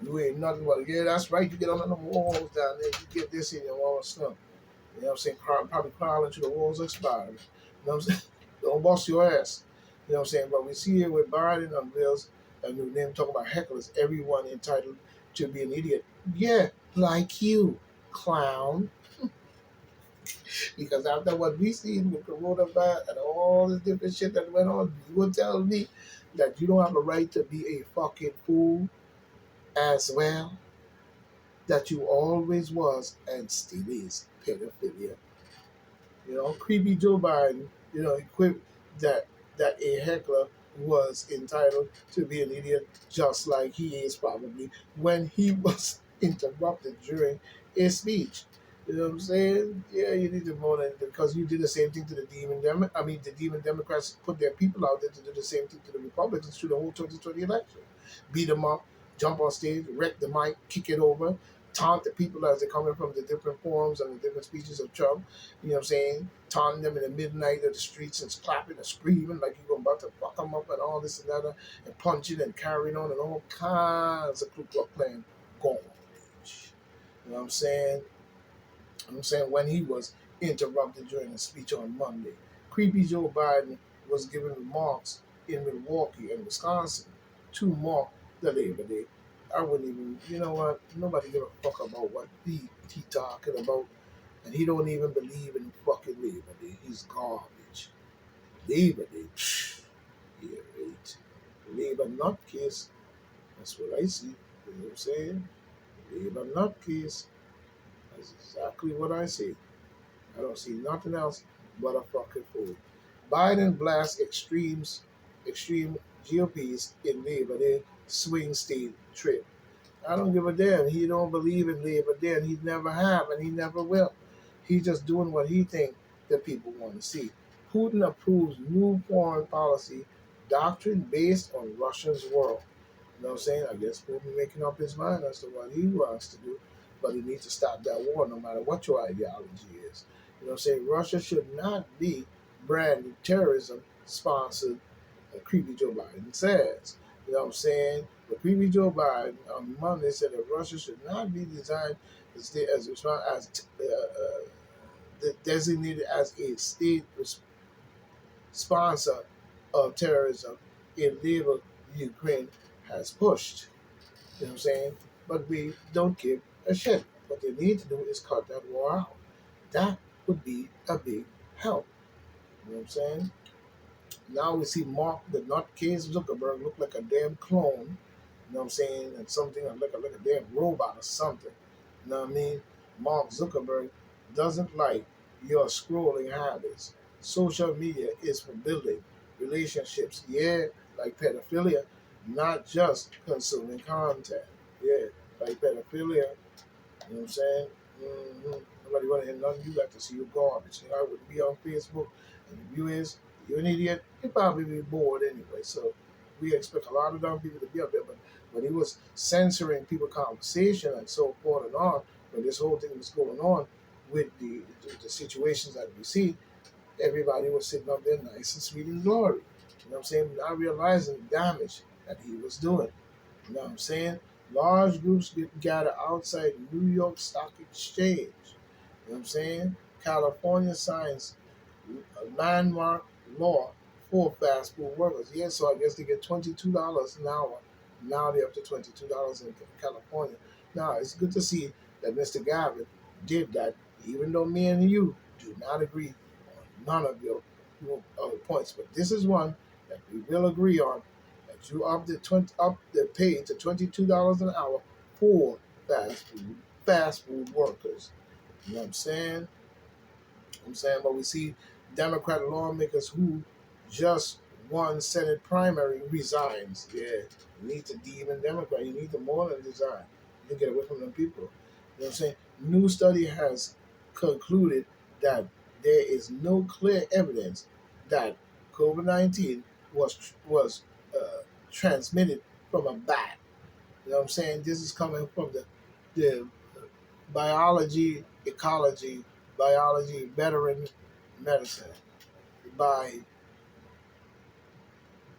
You ain't nothing but, yeah, that's right. You get on the walls down there, you get this in your wall stuff. You know what I'm saying? Probably crawling into the walls of Spider. You know what I'm saying? Don't bust your ass. You know what I'm saying? But we see here with Biden unveils a new name talking about hecklers, everyone entitled to be an idiot. Yeah, like you, clown. Because after what we seen with coronavirus and all this different shit that went on, you will tell me that you don't have a right to be a fucking fool as well? That you always was and still is pedophilia. You know, creepy Joe Biden, you know, equipped that a heckler was entitled to be an idiot just like he is probably when he was interrupted during a speech. You know what I'm saying? Yeah, you need to vote in because you did the same thing to the the demon Democrats put their people out there to do the same thing to the Republicans through the whole 2020 election. Beat them up, jump on stage, wreck the mic, kick it over, taunt the people as they're coming from the different forums and the different speeches of Trump. You know what I'm saying? Taunting them in the midnight of the streets and clapping and screaming like you're about to fuck them up and all this and that and punching and carrying on and all kinds of Ku Klux Klan garbage. You know what I'm saying? I'm saying when he was interrupted during a speech on Monday. Creepy Joe Biden was giving remarks in Milwaukee and Wisconsin to mark the Labor Day. I wouldn't even, you know what? Nobody give a fuck about what he talking about, and he don't even believe in fucking Labor Day. He's garbage. Labor Day, psh, yeah, right. Labor nutcase. That's what I see. You know what I'm saying? Labor nutcase. That's exactly what I see. I don't see nothing else but a fucking fool. Biden blasts extreme GOPs in Labor Day swing state trip. I don't give a damn. He don't believe in Labor Day, and he never have, and he never will. He's just doing what he think that people want to see. Putin approves new foreign policy doctrine based on Russia's world. You know what I'm saying? I guess Putin making up his mind as to what he wants to do, but he needs to stop that war no matter what your ideology is. You know what I'm saying? Russia should not be branded terrorism sponsored, creepy Joe Biden says. You know what I'm saying? The creepy Joe Biden on Monday said that Russia should not be designed as designated as a state sponsor of terrorism in labor Ukraine has pushed. You know what I'm saying? But we don't give a shit. What they need to do is cut that war out. That would be a big help. You know what I'm saying? Now we see Mark the nutcase Zuckerberg look like a damn clone. You know what I'm saying? And something like a damn robot or something. You know what I mean? Mark Zuckerberg doesn't like your scrolling habits. Social media is for building relationships. Yeah, like pedophilia, not just consuming content. Yeah, like pedophilia. You know what I'm saying? Nobody want to hear nothing you got to see your garbage. You know, I wouldn't be on Facebook. And if you is, you're an idiot, you'd probably be bored anyway. So we expect a lot of dumb people to be up there. But when he was censoring people's conversation and so forth and on, when this whole thing was going on with the situations that we see, everybody was sitting up there nice and sweet and glory. You know what I'm saying? Not realizing the damage that he was doing. You know what I'm saying? Large groups get gather outside New York Stock Exchange. You know what I'm saying? California signs a landmark law for fast food workers. Yeah, so I guess they get $22 an hour. Now they're up to $22 in California. Now it's good to see that Mr. Gavin did that, even though me and you do not agree on none of your points. But this is one that we will agree on, that you up the pay to $22 an hour for fast food workers. You know what I'm saying? But we see Democrat lawmakers who just won Senate primary resigns. Yeah, you need to demon Democrat. You need to more than resign. You get away from them people. You know what I'm saying? New study has concluded that there is no clear evidence that COVID-19 was transmitted from a bat. You know what I'm saying? This is coming from the biology, ecology, biology, veteran medicine by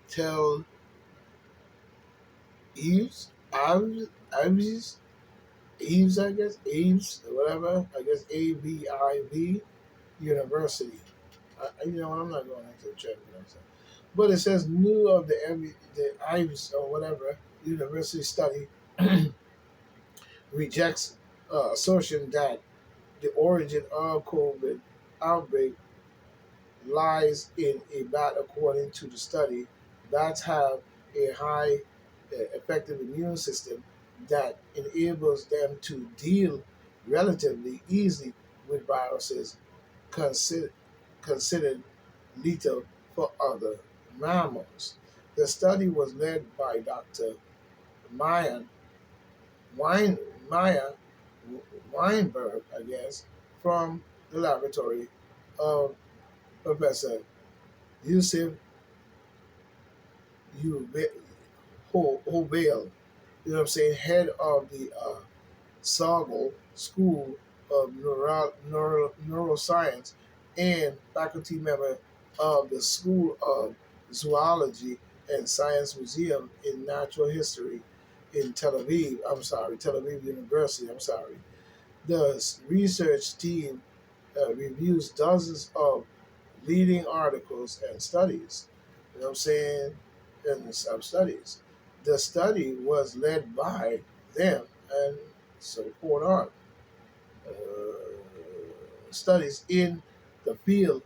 Tel Eves. Ives, Eves, I guess, Eves, whatever, I guess AVIV University. I'm not going into check what I'm saying. But it says new of the Ives or whatever university study rejects assertion that the origin of COVID outbreak lies in a bat. According to the study, bats have a high effective immune system that enables them to deal relatively easily with viruses consider, considered lethal for other mammals. The study was led by Dr. Maya, Wein, Maya Weinberg, I guess, from the laboratory of Professor Yusuf Hovail, you know what I'm saying, head of the Sogel School of Neuroscience and faculty member of the School of Zoology and Science Museum in Natural History in Tel Aviv University. I'm sorry. The research team reviews dozens of leading articles and studies. You know what I'm saying? And some studies. The study was led by them and so forth on. Uh, Studies in the field,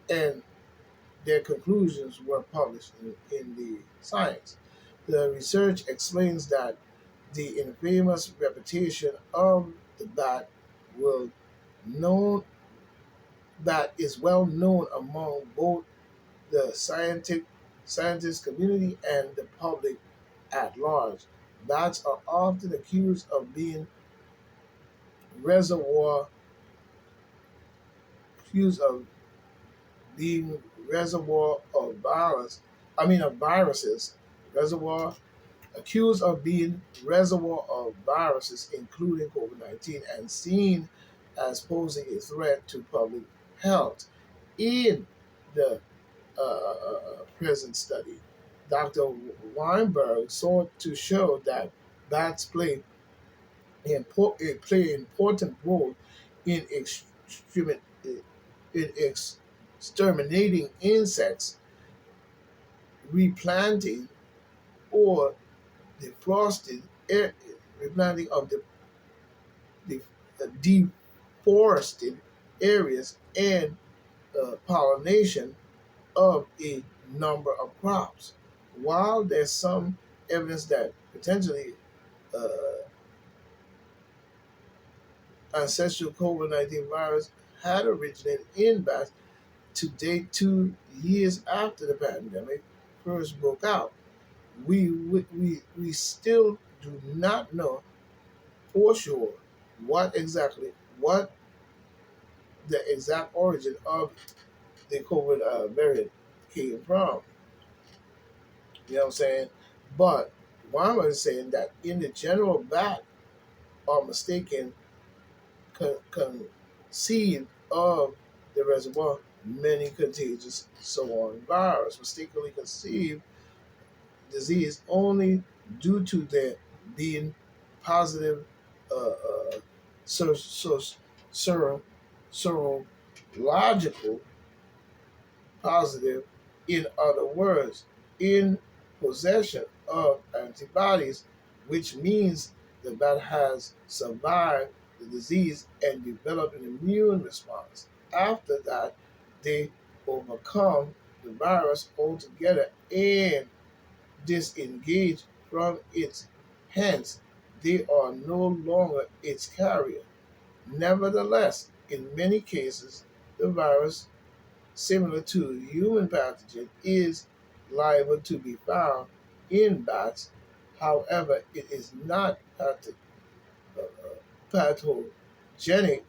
and their conclusions were published in the Science. The research explains that the infamous reputation of the will known bat is well known among both the scientist community and the public at large. Bats are often reservoir accused of being reservoir of virus. I mean of viruses. Reservoir accused of being reservoir of viruses, including COVID-19, and seen as posing a threat to public health. In the present study, Dr. Weinberg sought to show that bats play an important role in in exterminating insects, replanting or defrosted air, replanting of the deforested areas, and pollination of a number of crops. While there's some evidence that potentially uh, ancestral COVID-19 virus had originated in bats, to date 2 years after the pandemic first broke out, we still do not know for sure what the exact origin of the COVID variant came from. You know what I'm saying? But Wyman is saying that in the general, bat are mistaken conceived of the reservoir many contagious so on virus, mistakenly conceived disease only due to their being positive ser- ser- ser- serological positive, in other words, in possession of antibodies, which means the bat has survived the disease and developed an immune response. After that, they overcome the virus altogether and disengage from it. Hence, they are no longer its carrier. Nevertheless, in many cases, the virus, similar to human pathogen, is liable to be found in bats. However, it is not pathogenic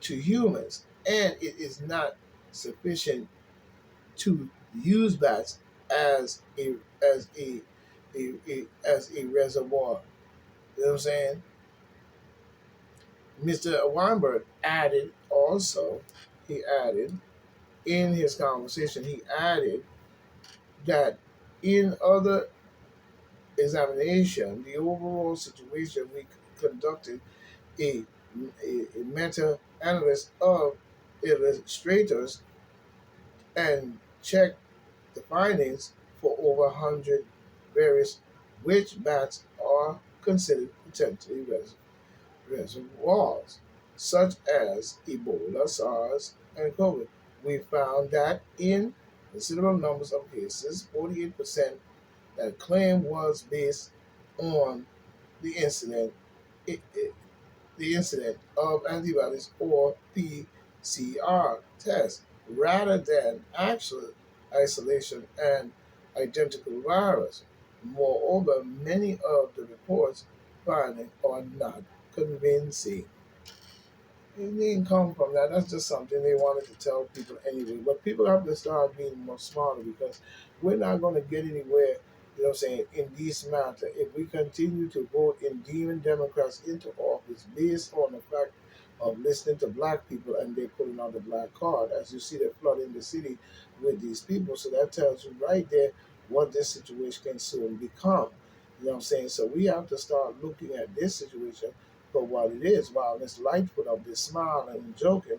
to humans, and it is not sufficient to use bats as a reservoir. You know what I'm saying? Mr. Weinberg added also, he added in his conversation, he added that in other examination, the overall situation, we conducted a, a meta analysis of illustrators and checked the findings for over 100 various which bats are considered potentially reservoirs, such as Ebola, SARS, and COVID. We found that in considerable numbers of cases, 48% that claim was based on the incident, it, it, the incident of antibodies or PCR tests rather than actual isolation and identical virus. Moreover, many of the reports finding are not convincing. It didn't come from that. That's just something they wanted to tell people anyway. But people have to start being more smarter because we're not going to get anywhere, you know what I'm saying, in this matter if we continue to vote in demon Democrats into office based on the fact of listening to black people and they pulling out the black card. As you see, they're flooding the city with these people. So that tells you right there what this situation can soon become. You know what I'm saying? So we have to start looking at this situation for what it is. While Miss Lightfoot up there smiling and joking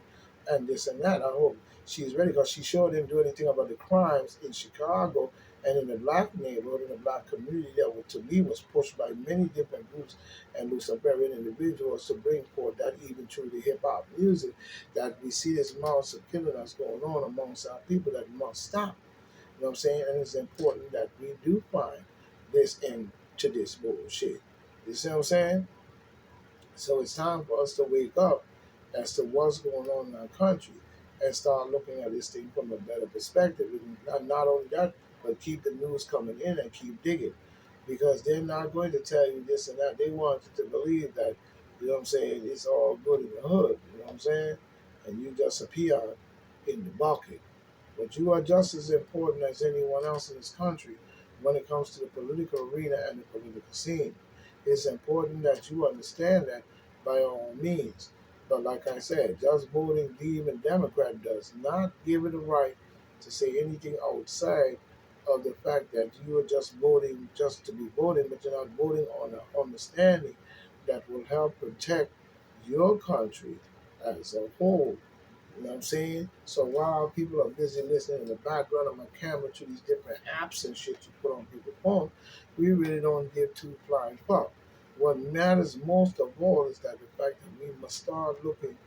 and this and that, I hope she's ready because she sure didn't do anything about the crimes in Chicago and in the black neighborhood, in the black community that to me was pushed by many different groups and Luciferian individuals to bring forth that even through the hip hop music that we see this mouse of killing us going on amongst our people that must stop. You know what I'm saying? And it's important that we do find this end to this bullshit. You see what I'm saying? So it's time for us to wake up as to what's going on in our country and start looking at this thing from a better perspective. And not only that, but keep the news coming in and keep digging. Because they're not going to tell you this and that. They want you to believe that, you know what I'm saying, it's all good in the hood, you know what I'm saying? And you just appear in the bucket. But you are just as important as anyone else in this country when it comes to the political arena and the political scene. It's important that you understand that by all means. But like I said, just voting Demon Democrat does not give it a right to say anything outside of the fact that you are just voting just to be voting, but you're not voting on an understanding that will help protect your country as a whole. You know what I'm saying? So while people are busy listening in the background of my camera to these different apps and shit you put on people's phone, we really don't give two flying fuck. What matters most of all is that the fact that we must start looking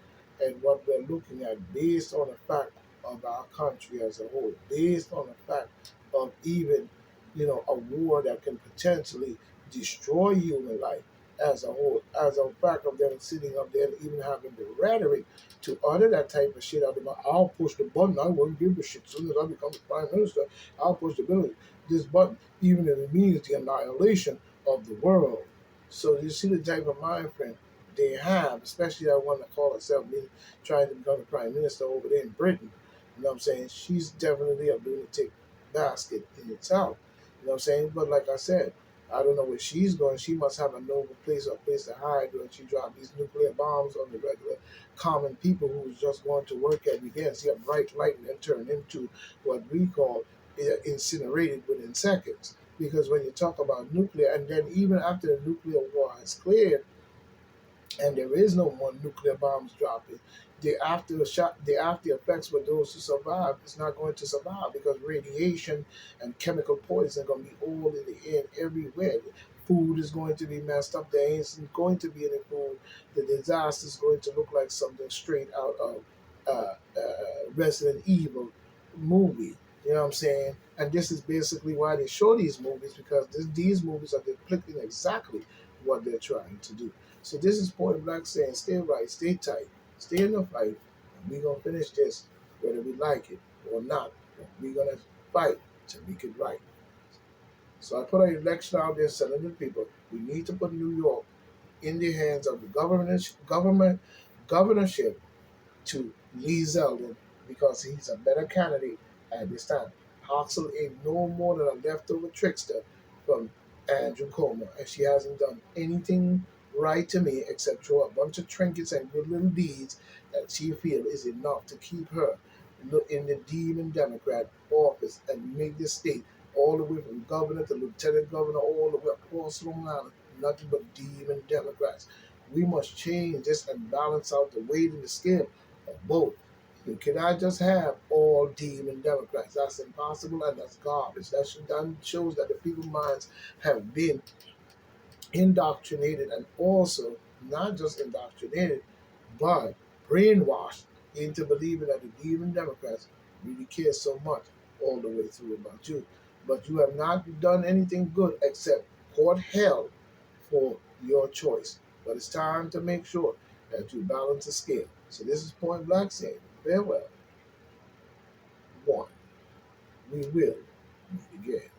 at what we're looking at based on the fact of our country as a whole, based on the fact of even, a war that can potentially destroy human life as a whole, as a fact of them sitting up there and even having the rhetoric to utter that type of shit out of my I'll push the button, I won't give a shit. As soon as I become the prime minister, I'll push the button, this button, even if it means the annihilation of the world. So you see the type of mind frame they have, especially that one that call herself being trying to become the prime minister over there in Britain. You know what I'm saying? She's definitely a lunatic basket in itself. You know what I'm saying? But like I said, I don't know where she's going. She must have a noble place or place to hide when she dropped these nuclear bombs on the regular common people who's just going to work every day and see a bright light and then turn into what we call incinerated within seconds. Because when you talk about nuclear, and then even after the nuclear war has cleared, and there is no more nuclear bombs dropping, the after effects for those who survive is not going to survive because radiation and chemical poison are going to be all in the air everywhere. Food is going to be messed up. There isn't going to be any food. The disaster is going to look like something straight out of Resident Evil movie. You know what I'm saying? And this is basically why they show these movies because these movies are depicting exactly what they're trying to do. So this is Point Blank saying, stay right, stay tight, stay in the fight, and we're gonna finish this whether we like it or not. We're gonna fight to make it right. So I put an election out there telling the people we need to put New York in the hands of the governorship to Lee Zeldin because he's a better candidate at this time. Hoxel ain't no more than a leftover trickster from Andrew Cuomo, and she hasn't done anything right to me except throw a bunch of trinkets and good little deeds that she feels is enough to keep her in the demon Democrat office and make the state all the way from governor to lieutenant governor, all the way across Long Island, nothing but demon Democrats. We must change this and balance out the weight and the scale of both. You cannot just have all demon Democrats. That's impossible and that's garbage. That shows that the people's minds have been indoctrinated, and also not just indoctrinated, but brainwashed into believing that the demon Democrats really care so much all the way through about you. But you have not done anything good except court hell for your choice. But it's time to make sure that you balance the scale. So this is Point Black saying, farewell, one. We will meet again.